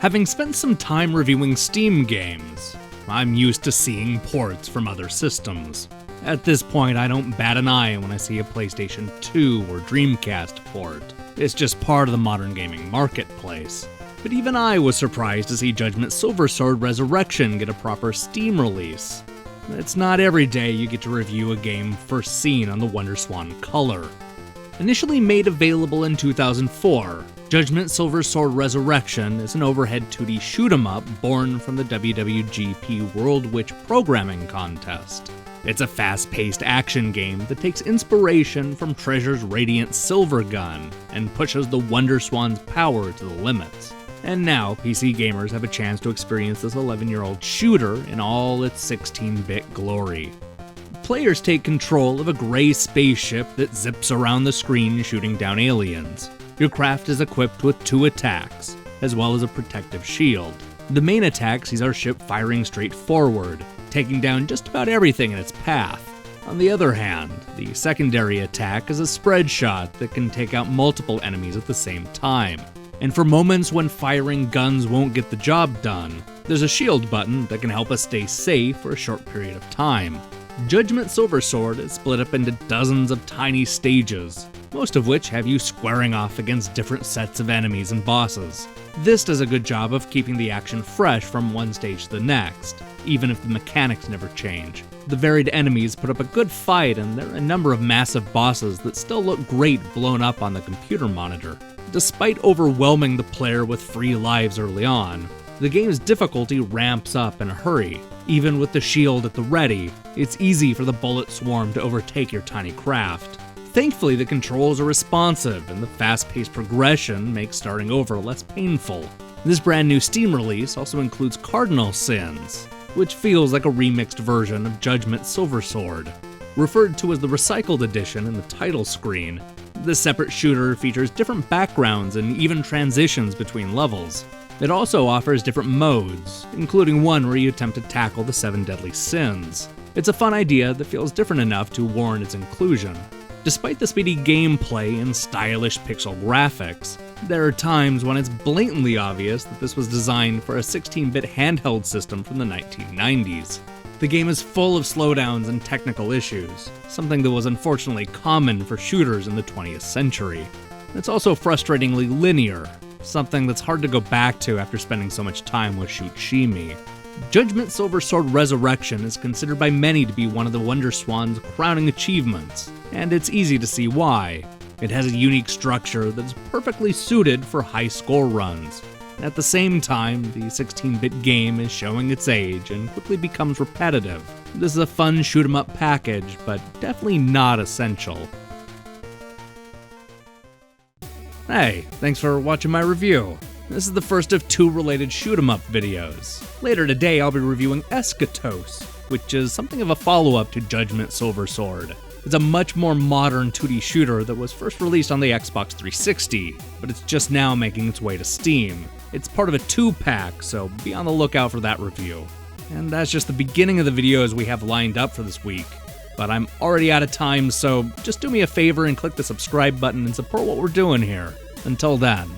Having spent some time reviewing Steam games, I'm used to seeing ports from other systems. At this point, I don't bat an eye when I see a PlayStation 2 or Dreamcast port. It's just part of the modern gaming marketplace. But even I was surprised to see Judgement Silversword Resurrection get a proper Steam release. It's not every day you get to review a game first seen on the WonderSwan Color. Initially made available in 2004, Judgement Silversword Resurrection is an overhead 2D shoot-'em-up born from the WWGP World Witch Programming Contest. It's a fast-paced action game that takes inspiration from Treasure's Radiant Silver Gun and pushes the WonderSwan's power to the limits. And now, PC gamers have a chance to experience this 11-year-old shooter in all its 16-bit glory. Players take control of a gray spaceship that zips around the screen shooting down aliens. Your craft is equipped with 2 attacks, as well as a protective shield. The main attack sees our ship firing straight forward, taking down just about everything in its path. On the other hand, the secondary attack is a spread shot that can take out multiple enemies at the same time. And for moments when firing guns won't get the job done, there's a shield button that can help us stay safe for a short period of time. Judgement Silversword is split up into dozens of tiny stages, most of which have you squaring off against different sets of enemies and bosses. This does a good job of keeping the action fresh from one stage to the next, even if the mechanics never change. The varied enemies put up a good fight, and there are a number of massive bosses that still look great blown up on the computer monitor. Despite overwhelming the player with free lives early on, the game's difficulty ramps up in a hurry. Even with the shield at the ready, it's easy for the bullet swarm to overtake your tiny craft. Thankfully, the controls are responsive, and the fast-paced progression makes starting over less painful. This brand new Steam release also includes Cardinal Sins, which feels like a remixed version of Judgement Silversword. Referred to as the Recycled Edition in the title screen, this separate shooter features different backgrounds and even transitions between levels. It also offers different modes, including one where you attempt to tackle the 7 deadly sins. It's a fun idea that feels different enough to warrant its inclusion. Despite the speedy gameplay and stylish pixel graphics, there are times when it's blatantly obvious that this was designed for a 16-bit handheld system from the 1990s. The game is full of slowdowns and technical issues, something that was unfortunately common for shooters in the 20th century. It's also frustratingly linear, something that's hard to go back to after spending so much time with Shoot Shimi. Judgement Silversword Resurrection is considered by many to be one of the WonderSwan's crowning achievements, and it's easy to see why. It has a unique structure that's perfectly suited for high score runs. At the same time, the 16-bit game is showing its age and quickly becomes repetitive. This is a fun shoot-'em-up package, but definitely not essential. Hey, thanks for watching my review. This is the first of 2 related shoot-'em-up videos. Later today, I'll be reviewing Eschatos, which is something of a follow-up to Judgement Silversword. It's a much more modern 2D shooter that was first released on the Xbox 360, but it's just now making its way to Steam. It's part of a 2-pack, so be on the lookout for that review. And that's just the beginning of the videos we have lined up for this week. But I'm already out of time, so just do me a favor and click the subscribe button and support what we're doing here. Until then.